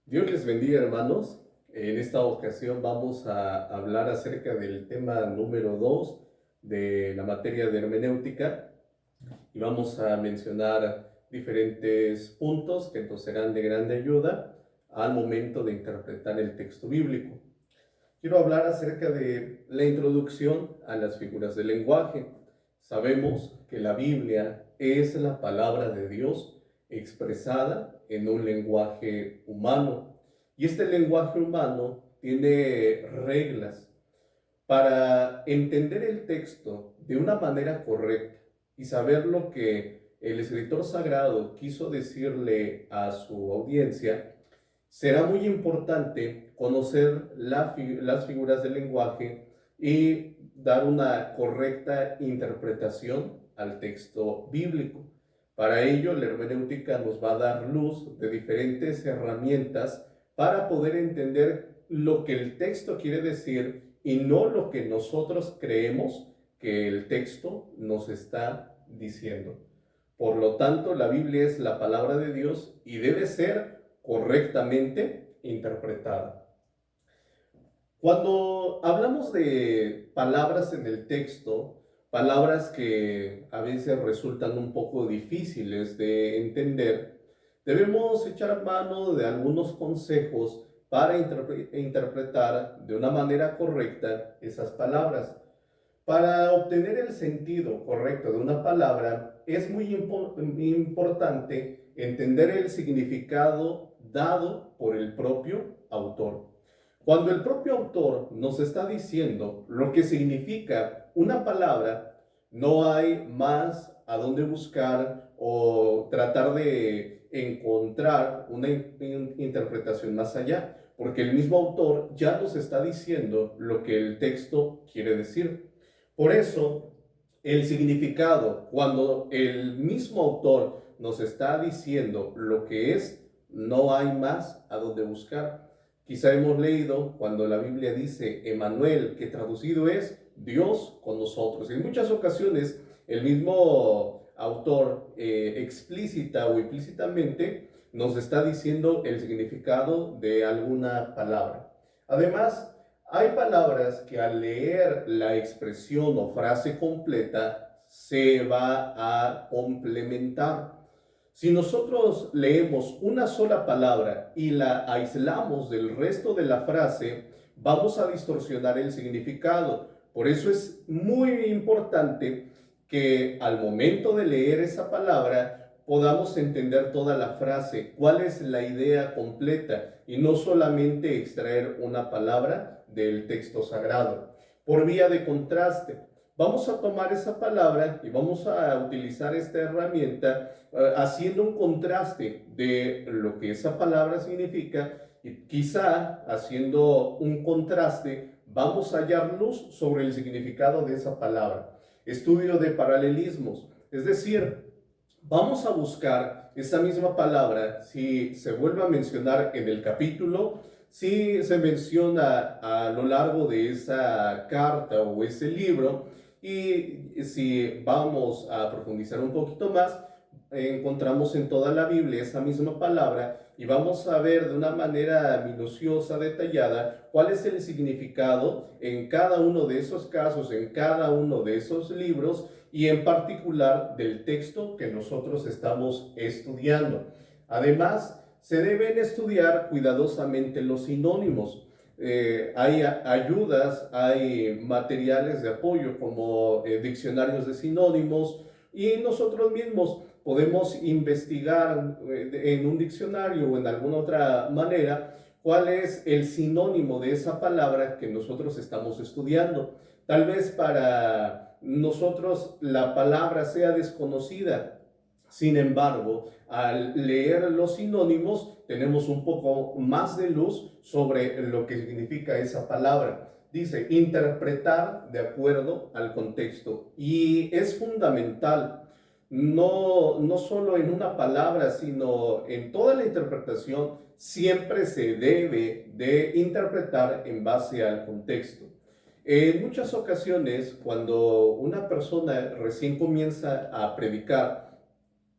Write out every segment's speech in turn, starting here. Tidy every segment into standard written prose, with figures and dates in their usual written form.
Dios les bendiga, hermanos. En esta ocasión vamos a hablar acerca del tema número 2 de la materia de hermenéutica y vamos a mencionar diferentes puntos que nos serán de grande ayuda al momento de interpretar el texto bíblico. Quiero hablar acerca de la introducción a las figuras del lenguaje. Sabemos que la Biblia es la palabra de Dios expresada en un lenguaje humano. Y este lenguaje humano tiene reglas para entender el texto de una manera correcta y saber lo que el escritor sagrado quiso decirle a su audiencia. Será muy importante conocer las figuras del lenguaje y dar una correcta interpretación al texto bíblico. Para ello, la hermenéutica nos va a dar luz de diferentes herramientas para poder entender lo que el texto quiere decir y no lo que nosotros creemos que el texto nos está diciendo. Por lo tanto, la Biblia es la palabra de Dios y debe ser correctamente interpretada. Cuando hablamos de palabras en el texto, palabras que a veces resultan un poco difíciles de entender, debemos echar mano de algunos consejos para interpretar de una manera correcta esas palabras. Para obtener el sentido correcto de una palabra, es muy importante entender el significado dado por el propio autor. Cuando el propio autor nos está diciendo lo que significa una palabra, no hay más a dónde buscar o tratar de encontrar una interpretación más allá, porque el mismo autor ya nos está diciendo lo que el texto quiere decir. Por eso, el significado, cuando el mismo autor nos está diciendo lo que es, no hay más a donde buscar. Quizá hemos leído cuando la Biblia dice Emmanuel, que traducido es Dios con nosotros. En muchas ocasiones, el mismo autor explícita o implícitamente nos está diciendo el significado de alguna palabra. Además, hay palabras que al leer la expresión o frase completa se va a complementar. Si nosotros leemos una sola palabra y la aislamos del resto de la frase, vamos a distorsionar el significado. Por eso es muy importante que al momento de leer esa palabra podamos entender toda la frase, cuál es la idea completa y no solamente extraer una palabra del texto sagrado. Por vía de contraste, vamos a tomar esa palabra y vamos a utilizar esta herramienta haciendo un contraste de lo que esa palabra significa y quizá haciendo un contraste vamos a hallar luz sobre el significado de esa palabra. Estudio de paralelismos, es decir, vamos a buscar esa misma palabra si se vuelve a mencionar en el capítulo, si se menciona a lo largo de esa carta o ese libro, y si vamos a profundizar un poquito más, encontramos en toda la Biblia esa misma palabra y vamos a ver de una manera minuciosa, detallada, cuál es el significado en cada uno de esos casos, en cada uno de esos libros y en particular del texto que nosotros estamos estudiando. Además, se deben estudiar cuidadosamente los sinónimos. Hay ayudas, hay materiales de apoyo como diccionarios de sinónimos y nosotros mismos podemos investigar en un diccionario o en alguna otra manera cuál es el sinónimo de esa palabra que nosotros estamos estudiando. Tal vez para nosotros la palabra sea desconocida. Sin embargo, al leer los sinónimos tenemos un poco más de luz sobre lo que significa esa palabra. Dice, interpretar de acuerdo al contexto. Y es fundamental, no solo en una palabra, sino en toda la interpretación, siempre se debe de interpretar en base al contexto. En muchas ocasiones, cuando una persona recién comienza a predicar,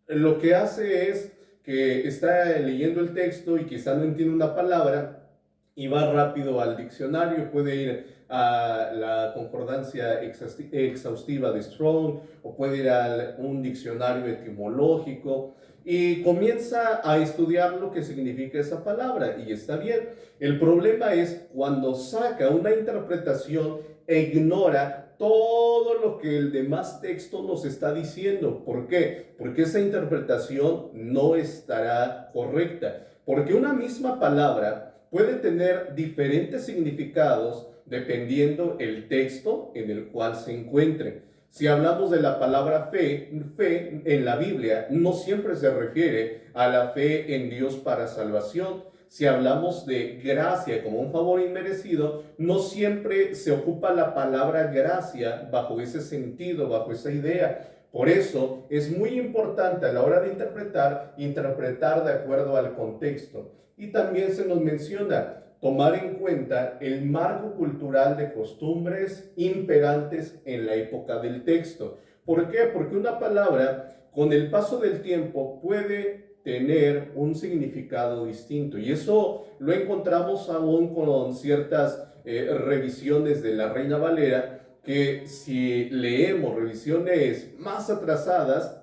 lo que hace es que está leyendo el texto y quizá no entiende una palabra y va rápido al diccionario, puede ir a la concordancia exhaustiva de Strong o puede ir a un diccionario etimológico y comienza a estudiar lo que significa esa palabra y está bien. El problema es cuando saca una interpretación e ignora todo lo que el demás texto nos está diciendo. ¿Por qué? Porque esa interpretación no estará correcta. Porque una misma palabra puede tener diferentes significados dependiendo el texto en el cual se encuentre. Si hablamos de la palabra fe, fe en la Biblia no siempre se refiere a la fe en Dios para salvación. Si hablamos de gracia como un favor inmerecido, no siempre se ocupa la palabra gracia bajo ese sentido, bajo esa idea. Por eso es muy importante a la hora de interpretar de acuerdo al contexto. Y también se nos menciona tomar en cuenta el marco cultural de costumbres imperantes en la época del texto. ¿Por qué? Porque una palabra con el paso del tiempo puede tener un significado distinto y eso lo encontramos aún con ciertas revisiones de la Reina Valera, que si leemos revisiones más atrasadas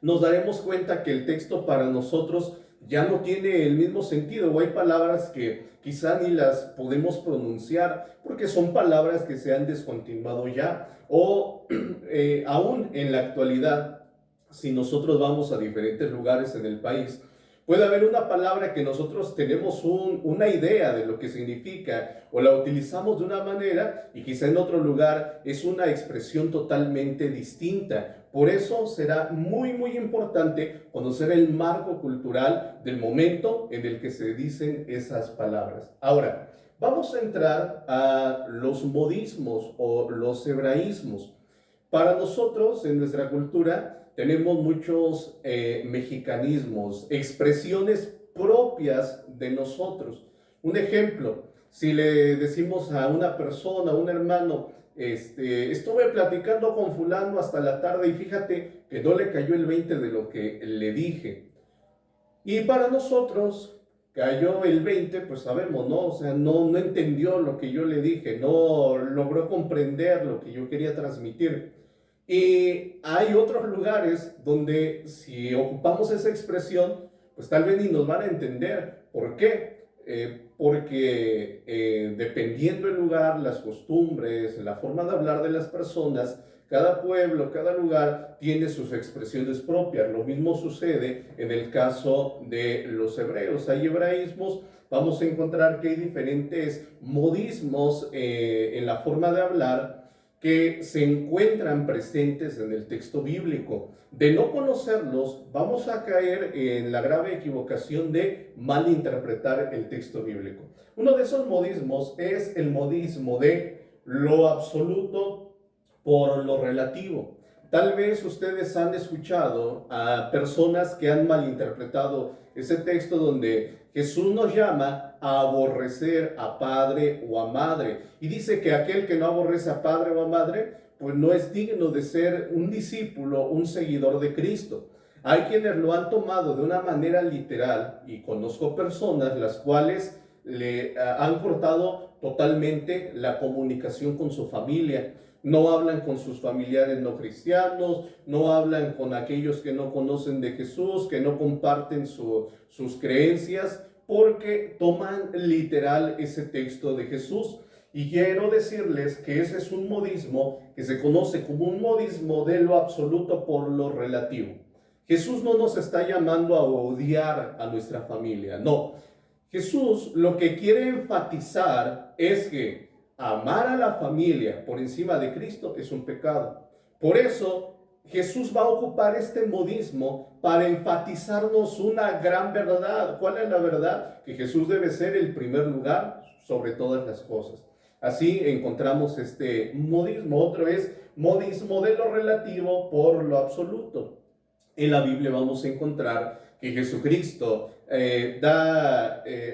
nos daremos cuenta que el texto para nosotros ya no tiene el mismo sentido, o hay palabras que quizá ni las podemos pronunciar porque son palabras que se han descontinuado ya, o aún en la actualidad, si nosotros vamos a diferentes lugares en el país, puede haber una palabra que nosotros tenemos una idea de lo que significa o la utilizamos de una manera y quizá en otro lugar es una expresión totalmente distinta. Por eso será muy importante conocer el marco cultural del momento en el que se dicen esas palabras. Ahora, vamos a entrar a los modismos o los hebraísmos. Para nosotros, en nuestra cultura, tenemos muchos mexicanismos, expresiones propias de nosotros. Un ejemplo, si le decimos a una persona, a un hermano, estuve platicando con fulano hasta la tarde y fíjate que no le cayó el 20 de lo que le dije. Y para nosotros cayó el 20, pues sabemos, ¿no? O sea, no entendió lo que yo le dije, no logró comprender lo que yo quería transmitir. Y hay otros lugares donde si ocupamos esa expresión, pues tal vez ni nos van a entender. ¿Por qué? Porque dependiendo del lugar, las costumbres, la forma de hablar de las personas, cada pueblo, cada lugar tiene sus expresiones propias. Lo mismo sucede en el caso de los hebreos. Hay hebraísmos, vamos a encontrar que hay diferentes modismos en la forma de hablar que se encuentran presentes en el texto bíblico. De no conocerlos, vamos a caer en la grave equivocación de malinterpretar el texto bíblico. Uno de esos modismos es el modismo de lo absoluto por lo relativo. Tal vez ustedes han escuchado a personas que han malinterpretado ese texto donde Jesús nos llama a aborrecer a padre o a madre. Y dice que aquel que no aborrece a padre o a madre, pues no es digno de ser un discípulo, un seguidor de Cristo. Hay quienes lo han tomado de una manera literal y conozco personas las cuales le han cortado totalmente la comunicación con su familia. No hablan con sus familiares no cristianos, no hablan con aquellos que no conocen de Jesús, que no comparten sus creencias, porque toman literal ese texto de Jesús. Y quiero decirles que ese es un modismo que se conoce como un modismo de lo absoluto por lo relativo. Jesús no nos está llamando a odiar a nuestra familia, no. Jesús lo que quiere enfatizar es que amar a la familia por encima de Cristo es un pecado. Por eso Jesús va a ocupar este modismo para enfatizarnos una gran verdad. ¿Cuál es la verdad? Que Jesús debe ser el primer lugar sobre todas las cosas. Así encontramos este modismo. Otro es modismo de lo relativo por lo absoluto. En la Biblia vamos a encontrar que Jesucristo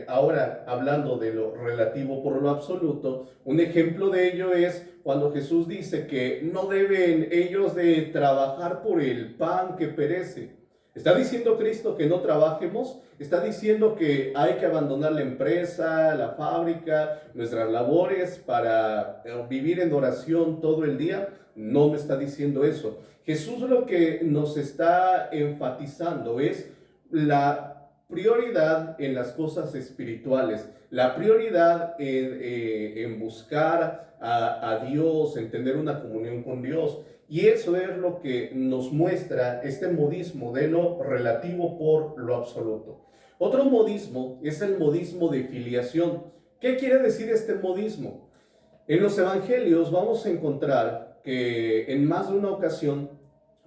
ahora hablando de lo relativo por lo absoluto, un ejemplo de ello es cuando Jesús dice que no deben ellos de trabajar por el pan que perece. ¿Está diciendo Cristo que no trabajemos? ¿Está diciendo que hay que abandonar la empresa, la fábrica, nuestras labores para vivir en oración todo el día? No me está diciendo eso. Jesús lo que nos está enfatizando es la prioridad en las cosas espirituales, la prioridad en buscar a Dios, en tener una comunión con Dios. Y eso es lo que nos muestra este modismo de lo relativo por lo absoluto. Otro modismo es el modismo de filiación. ¿Qué quiere decir este modismo? En los evangelios vamos a encontrar que en más de una ocasión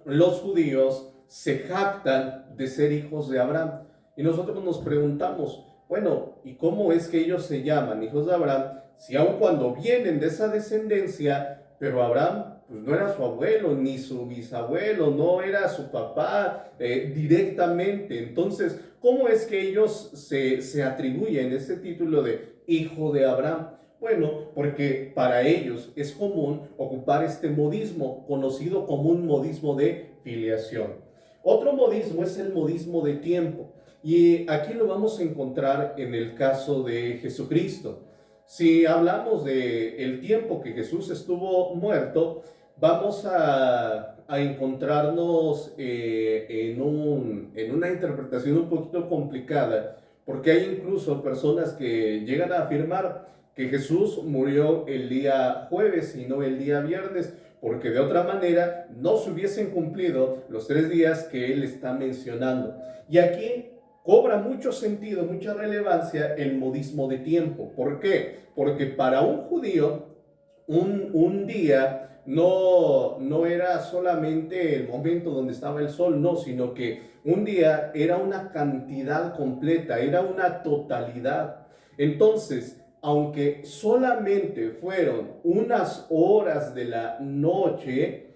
los judíos se jactan de ser hijos de Abraham. Y nosotros nos preguntamos, bueno, ¿y cómo es que ellos se llaman hijos de Abraham si aun cuando vienen de esa descendencia, pero Abraham pues no era su abuelo, ni su bisabuelo, no era su papá directamente? Entonces, ¿cómo es que ellos se atribuyen ese título de hijo de Abraham? Bueno, porque para ellos es común ocupar este modismo, conocido como un modismo de filiación. Otro modismo es el modismo de tiempo, y aquí lo vamos a encontrar en el caso de Jesucristo. Si hablamos de el tiempo que Jesús estuvo muerto, vamos a encontrarnos en una interpretación un poquito complicada, porque hay incluso personas que llegan a afirmar que Jesús murió el día jueves y no el día viernes, porque de otra manera no se hubiesen cumplido los 3 días que él está mencionando. Y aquí cobra mucho sentido, mucha relevancia el modismo de tiempo. ¿Por qué? Porque para un judío un día no era solamente el momento donde estaba el sol, no, sino que un día era una cantidad completa, era una totalidad. Entonces, aunque solamente fueron unas horas de la noche,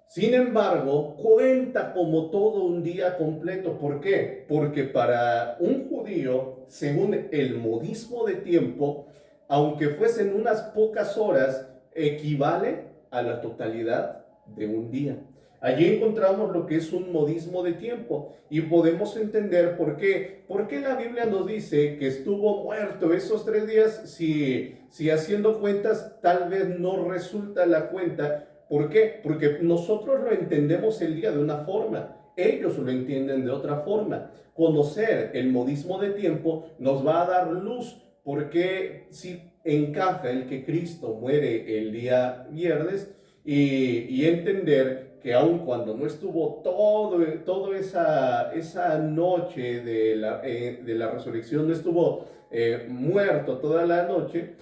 sin embargo, cuenta como todo un día completo. ¿Por qué? Porque para un judío, según el modismo de tiempo, aunque fuesen unas pocas horas, equivale a la totalidad de un día. Allí encontramos lo que es un modismo de tiempo y podemos entender por qué. ¿Por qué la Biblia nos dice que estuvo muerto esos 3 días si haciendo cuentas tal vez no resulta la cuenta? ¿Por qué? Porque nosotros lo entendemos el día de una forma, ellos lo entienden de otra forma. Conocer el modismo de tiempo nos va a dar luz, porque si encaja el que Cristo muere el día viernes y entender que aun cuando no estuvo toda esa noche de la resurrección, no estuvo muerto toda la noche,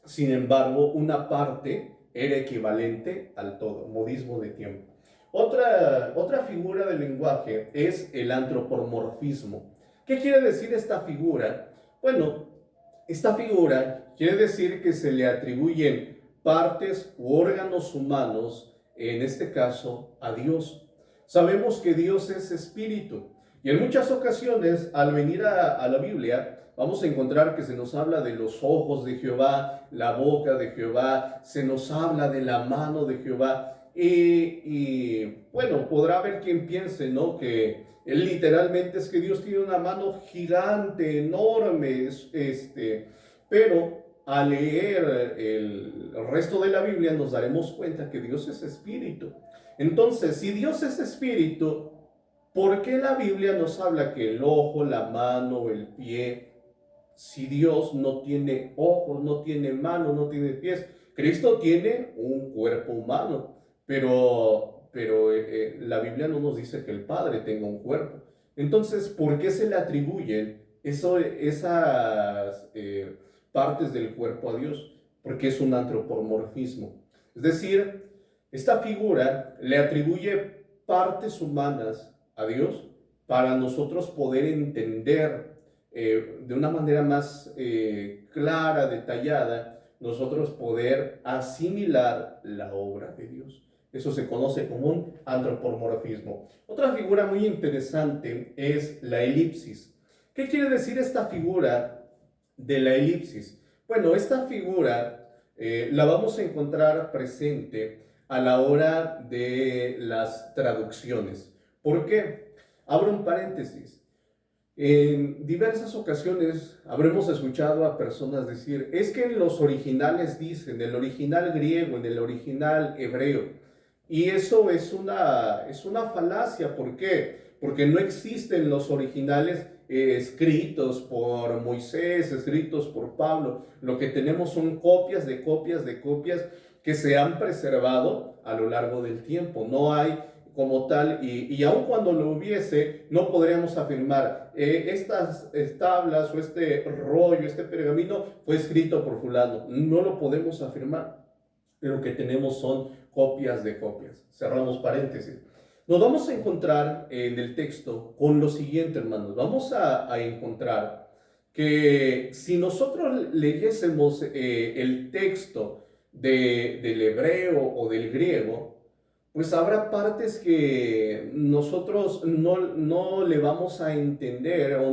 sin embargo, una parte era equivalente al todo, modismo de tiempo. Otra figura del lenguaje es el antropomorfismo. ¿Qué quiere decir esta figura? Bueno, esta figura quiere decir que se le atribuyen partes u órganos humanos, en este caso a Dios. Sabemos que Dios es espíritu, y en muchas ocasiones al venir a la Biblia vamos a encontrar que se nos habla de los ojos de Jehová, la boca de Jehová, se nos habla de la mano de Jehová. Y bueno, podrá haber quien piense, ¿no?, que literalmente es que Dios tiene una mano gigante, enorme, pero al leer el resto de la Biblia nos daremos cuenta que Dios es espíritu. Entonces, si Dios es espíritu, ¿por qué la Biblia nos habla que el ojo, la mano, el pie, si Dios no tiene ojos, no tiene manos, no tiene pies? Cristo tiene un cuerpo humano, pero la Biblia no nos dice que el Padre tenga un cuerpo. Entonces, ¿por qué se le atribuyen esas partes del cuerpo a Dios? Porque es un antropomorfismo. Es decir, esta figura le atribuye partes humanas a Dios para nosotros poder entender de una manera más clara, detallada, nosotros poder asimilar la obra de Dios. Eso se conoce como un antropomorfismo. Otra figura muy interesante es la elipsis. ¿Qué quiere decir esta figura de la elipsis? Bueno, esta figura la vamos a encontrar presente a la hora de las traducciones. ¿Por qué? Abro un paréntesis. En diversas ocasiones habremos escuchado a personas decir, es que en los originales dicen, en el original griego, en el original hebreo, y eso es una falacia. ¿Por qué? Porque no existen los originales escritos por Moisés, escritos por Pablo. Lo que tenemos son copias de copias de copias que se han preservado a lo largo del tiempo. No hay como tal, y aun cuando lo hubiese, no podríamos afirmar, estas tablas o este rollo, este pergamino fue escrito por fulano. No lo podemos afirmar. Lo que tenemos son copias de copias. Cerramos paréntesis. Nos vamos a encontrar en el texto con lo siguiente, hermanos. Vamos a encontrar que si nosotros leyésemos el texto del hebreo o del griego, pues habrá partes que nosotros no le vamos a entender o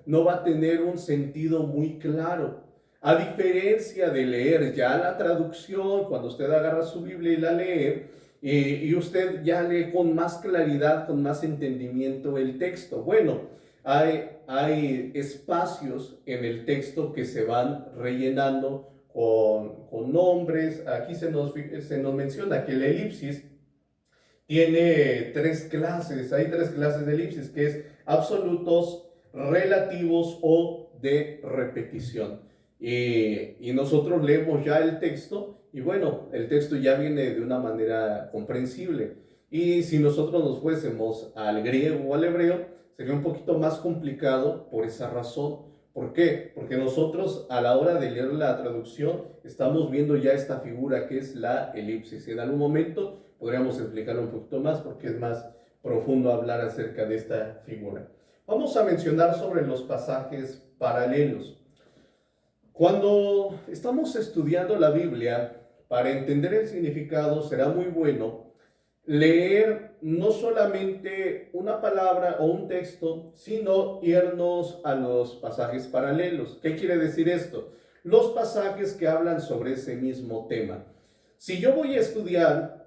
no va a tener un sentido muy claro. A diferencia de leer ya la traducción, cuando usted agarra su Biblia y la lee, y usted ya lee con más claridad, con más entendimiento el texto. Bueno, hay espacios en el texto que se van rellenando con nombres. Aquí se nos menciona que la elipsis tiene hay tres clases de elipsis, que es absolutos, relativos o de repetición. Y nosotros leemos ya el texto, y bueno, el texto ya viene de una manera comprensible. Y si nosotros nos fuésemos al griego o al hebreo, sería un poquito más complicado por esa razón. ¿Por qué? Porque nosotros a la hora de leer la traducción estamos viendo ya esta figura que es la elipsis. En algún momento podríamos explicarlo un poquito más porque es más profundo hablar acerca de esta figura. Vamos a mencionar sobre los pasajes paralelos. Cuando estamos estudiando la Biblia, para entender el significado será muy bueno leer no solamente una palabra o un texto, sino irnos a los pasajes paralelos. ¿Qué quiere decir esto? Los pasajes que hablan sobre ese mismo tema. Si yo voy a estudiar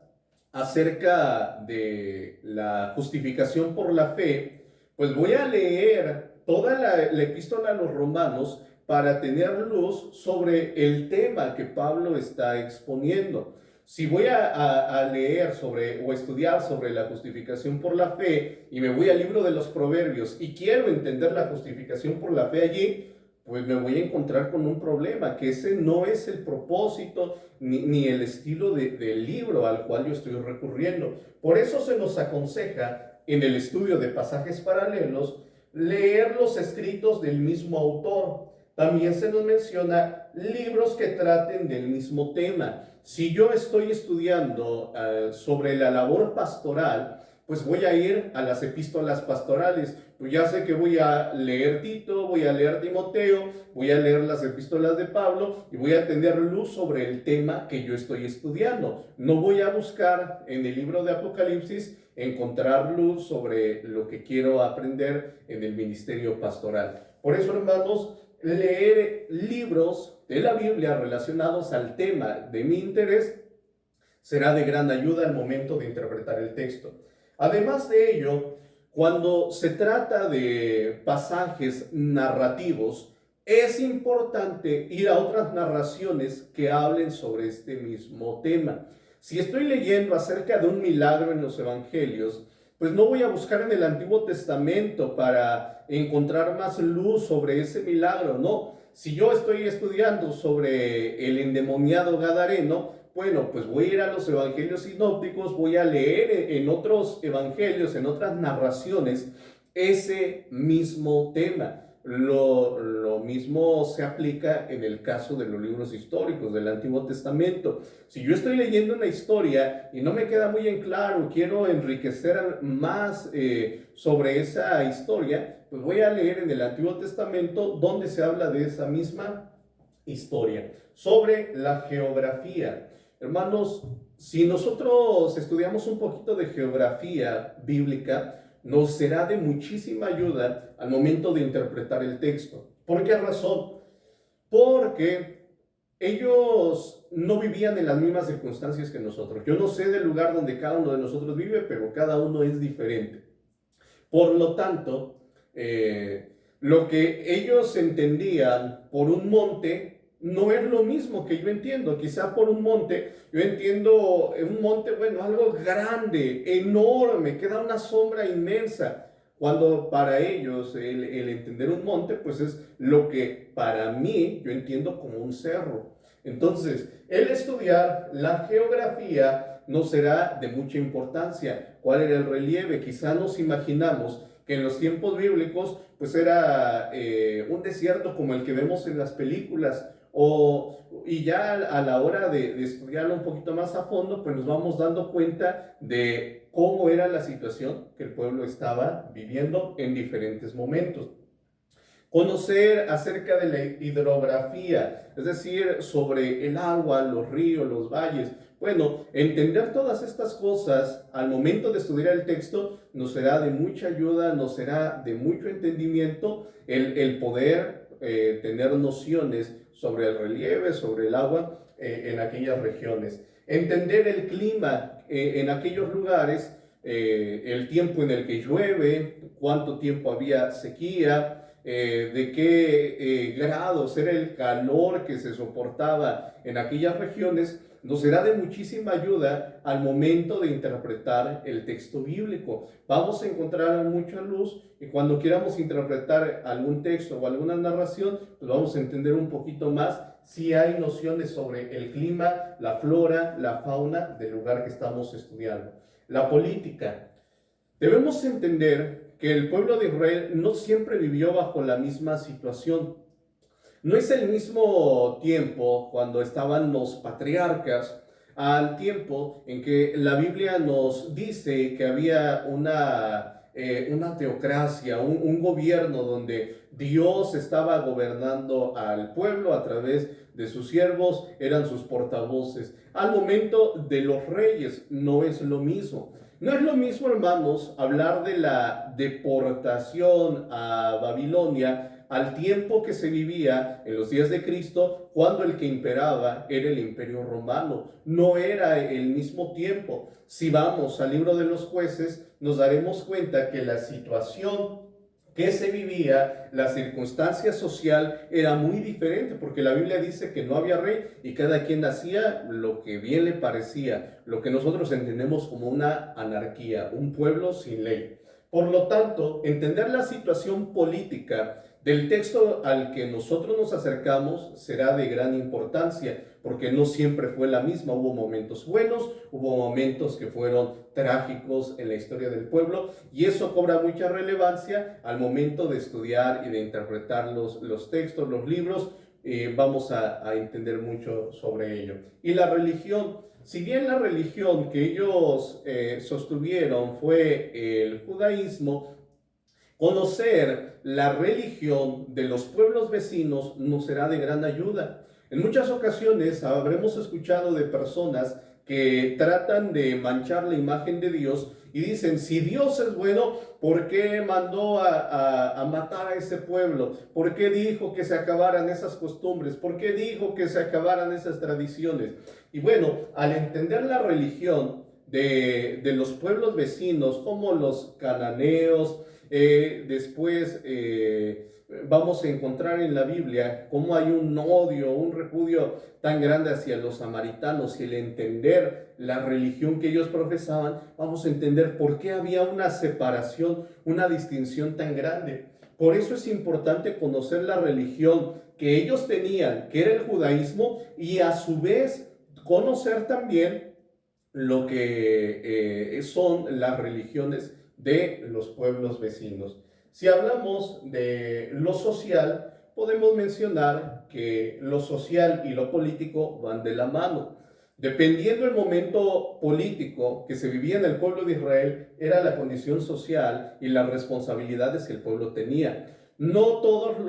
acerca de la justificación por la fe, pues voy a leer toda la epístola a los romanos para tener luz sobre el tema que Pablo está exponiendo. Si voy a leer sobre o estudiar sobre la justificación por la fe y me voy al libro de los Proverbios y quiero entender la justificación por la fe allí, pues me voy a encontrar con un problema, que ese no es el propósito ni el estilo del libro al cual yo estoy recurriendo. Por eso se nos aconseja en el estudio de pasajes paralelos leer los escritos del mismo autor. También se nos menciona libros que traten del mismo tema. Si yo estoy estudiando sobre la labor pastoral, pues voy a ir a las epístolas pastorales. Pues ya sé que voy a leer Tito, voy a leer Timoteo, voy a leer las epístolas de Pablo y voy a tener luz sobre el tema que yo estoy estudiando. No voy a buscar en el libro de Apocalipsis encontrar luz sobre lo que quiero aprender en el ministerio pastoral. Por eso, hermanos, leer libros de la Biblia relacionados al tema de mi interés será de gran ayuda al momento de interpretar el texto. Además de ello, cuando se trata de pasajes narrativos, es importante ir a otras narraciones que hablen sobre este mismo tema. Si estoy leyendo acerca de un milagro en los evangelios, pues no voy a buscar en el Antiguo Testamento para encontrar más luz sobre ese milagro, no. Si yo estoy estudiando sobre el endemoniado gadareno, bueno, pues voy a ir a los evangelios sinópticos, voy a leer en otros evangelios, en otras narraciones, ese mismo tema. Lo mismo se aplica en el caso de los libros históricos del Antiguo Testamento. Si yo estoy leyendo una historia y no me queda muy en claro, quiero enriquecer más sobre esa historia, pues voy a leer en el Antiguo Testamento donde se habla de esa misma historia. Sobre la geografía. Hermanos, si nosotros estudiamos un poquito de geografía bíblica, nos será de muchísima ayuda al momento de interpretar el texto. ¿Por qué razón? Porque ellos no vivían en las mismas circunstancias que nosotros. Yo no sé del lugar donde cada uno de nosotros vive, pero cada uno es diferente. Por lo tanto, lo que ellos entendían por un monte no es lo mismo que yo entiendo. Quizá por un monte, yo entiendo un monte, bueno, algo grande, enorme, que da una sombra inmensa. Cuando para ellos el entender un monte, pues es lo que para mí yo entiendo como un cerro. Entonces, el estudiar la geografía no será de mucha importancia. ¿Cuál era el relieve? Quizá nos imaginamos que en los tiempos bíblicos pues era un desierto como el que vemos en las películas, y ya a la hora de estudiarlo un poquito más a fondo, pues nos vamos dando cuenta de cómo era la situación que el pueblo estaba viviendo en diferentes momentos. Conocer acerca de la hidrografía, es decir, sobre el agua, los ríos, los valles. Bueno, entender todas estas cosas al momento de estudiar el texto nos será de mucha ayuda, nos será de mucho entendimiento el poder tener nociones sobre el relieve, sobre el agua en aquellas regiones. Entender el clima en aquellos lugares, el tiempo en el que llueve, cuánto tiempo había sequía, de qué grados era el calor que se soportaba en aquellas regiones, nos será de muchísima ayuda al momento de interpretar el texto bíblico. Vamos a encontrar mucha luz y cuando queramos interpretar algún texto o alguna narración, pues vamos a entender un poquito más si hay nociones sobre el clima, la flora, la fauna del lugar que estamos estudiando. La política. Debemos entender que el pueblo de Israel no siempre vivió bajo la misma situación. No es el mismo tiempo cuando estaban los patriarcas al tiempo en que la Biblia nos dice que había una teocracia, un gobierno donde Dios estaba gobernando al pueblo a través de sus siervos, eran sus portavoces. Al momento de los reyes no es lo mismo. No es lo mismo, hermanos, hablar de la deportación a Babilonia al tiempo que se vivía en los días de Cristo, cuando el que imperaba era el imperio romano. No era el mismo tiempo. Si vamos al libro de los jueces, nos daremos cuenta que la situación que se vivía, la circunstancia social era muy diferente, porque la Biblia dice que no había rey y cada quien hacía lo que bien le parecía, lo que nosotros entendemos como una anarquía, un pueblo sin ley. Por lo tanto, entender la situación política del texto al que nosotros nos acercamos será de gran importancia, porque no siempre fue la misma. Hubo momentos buenos, hubo momentos que fueron trágicos en la historia del pueblo, y eso cobra mucha relevancia al momento de estudiar y de interpretar los textos, los libros. Vamos a entender mucho sobre ello. Y la religión. Si bien la religión que ellos sostuvieron fue el judaísmo, conocer la religión de los pueblos vecinos nos será de gran ayuda. En muchas ocasiones habremos escuchado de personas que tratan de manchar la imagen de Dios y dicen, si Dios es bueno, ¿por qué mandó a matar a ese pueblo? ¿Por qué dijo que se acabaran esas costumbres? ¿Por qué dijo que se acabaran esas tradiciones? Y bueno, al entender la religión de los pueblos vecinos, como los cananeos, después vamos a encontrar en la Biblia cómo hay un odio, un repudio tan grande hacia los samaritanos, y el entender la religión que ellos profesaban, vamos a entender por qué había una separación, una distinción tan grande. Por eso es importante conocer la religión que ellos tenían, que era el judaísmo, y a su vez conocer también lo que son las religiones de los pueblos vecinos. Si hablamos de lo social, podemos mencionar que lo social y lo político van de la mano. Dependiendo del momento político que se vivía en el pueblo de Israel, era la condición social y las responsabilidades que el pueblo tenía. No todos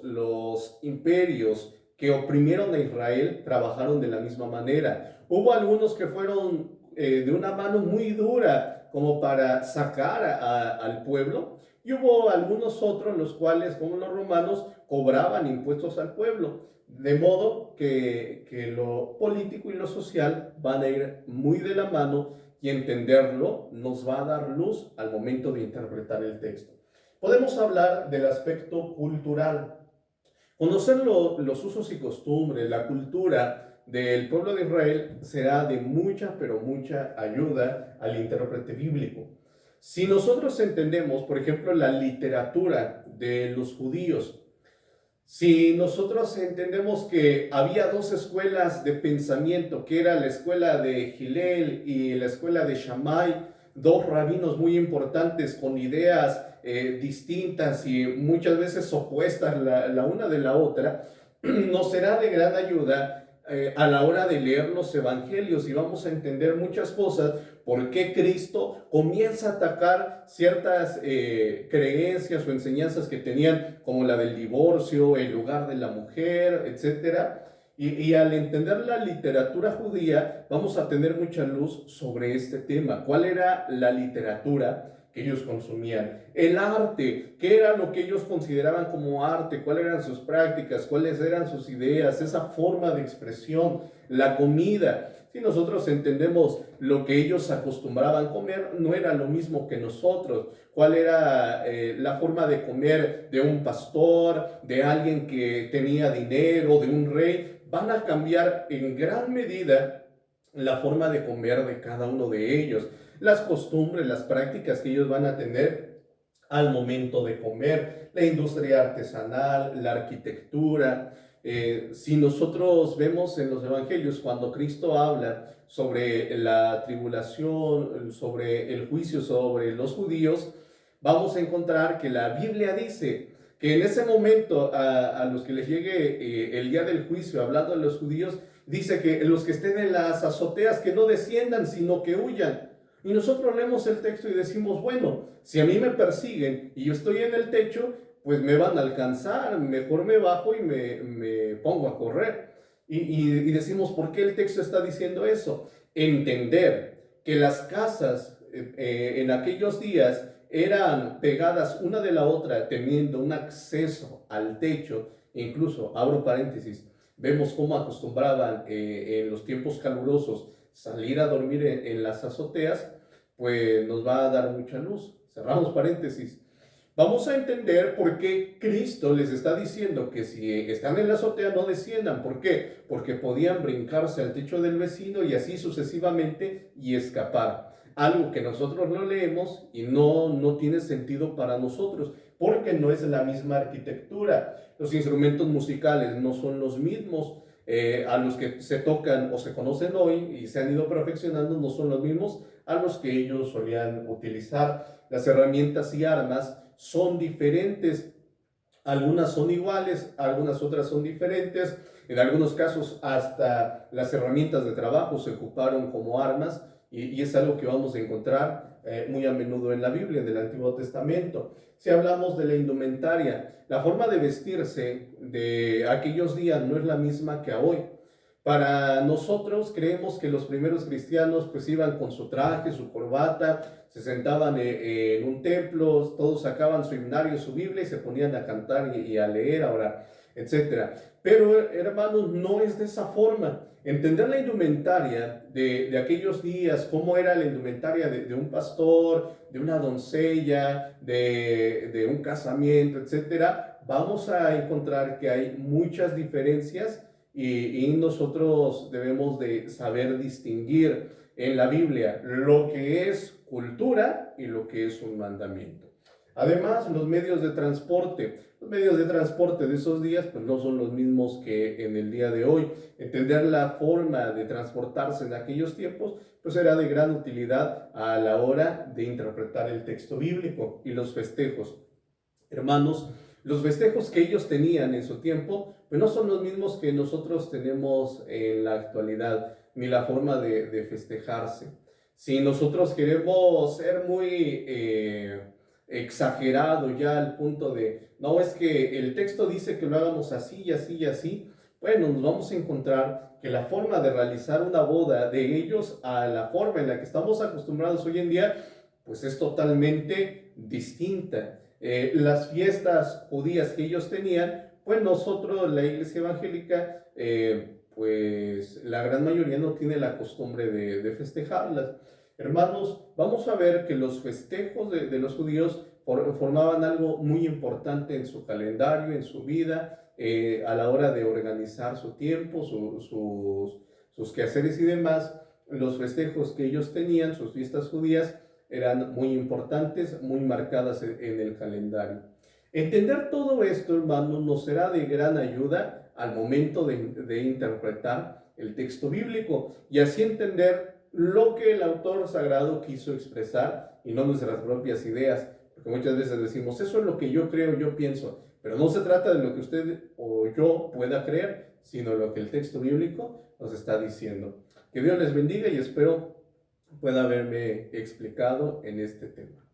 los imperios que oprimieron a Israel trabajaron de la misma manera. Hubo algunos que fueron de una mano muy dura como para sacar al pueblo, y hubo algunos otros los cuales, como los romanos, cobraban impuestos al pueblo. De modo que lo político y lo social van a ir muy de la mano y entenderlo nos va a dar luz al momento de interpretar el texto. Podemos hablar del aspecto cultural. Conocer los usos y costumbres, la cultura del pueblo de Israel será de mucha, pero mucha ayuda al intérprete bíblico. Si nosotros entendemos, por ejemplo, la literatura de los judíos, si nosotros entendemos que había dos escuelas de pensamiento, que era la escuela de Hillel y la escuela de Shammai, dos rabinos muy importantes con ideas distintas y muchas veces opuestas la una de la otra, nos será de gran ayuda a la hora de leer los evangelios y vamos a entender muchas cosas, por qué Cristo comienza a atacar ciertas creencias o enseñanzas que tenían, como la del divorcio, el lugar de la mujer, etcétera. Y al entender la literatura judía, vamos a tener mucha luz sobre este tema. ¿Cuál era la literatura que ellos consumían? El arte, ¿qué era lo que ellos consideraban como arte? ¿Cuáles eran sus prácticas? ¿Cuáles eran sus ideas? Esa forma de expresión, la comida. Si nosotros entendemos lo que ellos acostumbraban comer, no era lo mismo que nosotros. ¿Cuál era la forma de comer de un pastor, de alguien que tenía dinero, de un rey? Van a cambiar en gran medida la forma de comer de cada uno de ellos, las costumbres, las prácticas que ellos van a tener al momento de comer, la industria artesanal, la arquitectura. Si nosotros vemos en los evangelios cuando Cristo habla sobre la tribulación, sobre el juicio sobre los judíos, vamos a encontrar que la Biblia dice que en ese momento a los que les llegue el día del juicio, hablando de los judíos, dice que los que estén en las azoteas que no desciendan, sino que huyan. Y nosotros leemos el texto y decimos, bueno, si a mí me persiguen y yo estoy en el techo, pues me van a alcanzar, mejor me bajo y me pongo a correr. Y decimos, ¿por qué el texto está diciendo eso? Entender que las casas en aquellos días eran pegadas una de la otra, teniendo un acceso al techo. Incluso, abro paréntesis, vemos cómo acostumbraban en los tiempos calurosos salir a dormir en las azoteas, pues nos va a dar mucha luz. Cerramos paréntesis. Vamos a entender por qué Cristo les está diciendo que si están en la azotea no desciendan. ¿Por qué? Porque podían brincarse al techo del vecino y así sucesivamente y escapar. Algo que nosotros no leemos y no tiene sentido para nosotros, porque no es la misma arquitectura. Los instrumentos musicales no son los mismos. A los que se tocan o se conocen hoy y se han ido perfeccionando no son los mismos a los que ellos solían utilizar. Las herramientas y armas son diferentes, algunas son iguales, algunas otras son diferentes, en algunos casos hasta las herramientas de trabajo se ocuparon como armas y es algo que vamos a encontrar muy a menudo en la Biblia, en el Antiguo Testamento. Si hablamos de la indumentaria, la forma de vestirse de aquellos días no es la misma que a hoy. Para nosotros creemos que los primeros cristianos pues iban con su traje, su corbata, se sentaban en un templo, todos sacaban su himnario, su Biblia y se ponían a cantar y a leer, a orar, etc. Pero hermanos, no es de esa forma. Entender la indumentaria de aquellos días, cómo era la indumentaria de un pastor, de una doncella, de un casamiento, etc., vamos a encontrar que hay muchas diferencias y nosotros debemos de saber distinguir en la Biblia lo que es cultura y lo que es un mandamiento. Además, los medios de transporte de esos días pues no son los mismos que en el día de hoy. Entender la forma de transportarse en aquellos tiempos pues era de gran utilidad a la hora de interpretar el texto bíblico. Y los festejos, hermanos, los festejos que ellos tenían en su tiempo pues no son los mismos que nosotros tenemos en la actualidad, ni la forma de festejarse. Si nosotros queremos ser muy exagerado ya al punto de, no, es que el texto dice que lo hagamos así y así y así, bueno, nos vamos a encontrar que la forma de realizar una boda de ellos a la forma en la que estamos acostumbrados hoy en día, pues es totalmente distinta. Las fiestas judías que ellos tenían, pues nosotros, la iglesia evangélica, pues la gran mayoría no tiene la costumbre de festejarlas. Hermanos, vamos a ver que los festejos de los judíos formaban algo muy importante en su calendario, en su vida, a la hora de organizar su tiempo, sus quehaceres y demás. Los festejos que ellos tenían, sus fiestas judías, eran muy importantes, muy marcadas en el calendario. Entender todo esto, hermanos, nos será de gran ayuda al momento de interpretar el texto bíblico y así entender lo que el autor sagrado quiso expresar y no nuestras propias ideas, porque muchas veces decimos, eso es lo que yo creo, yo pienso, pero no se trata de lo que usted o yo pueda creer, sino lo que el texto bíblico nos está diciendo. Que Dios les bendiga y espero pueda haberme explicado en este tema.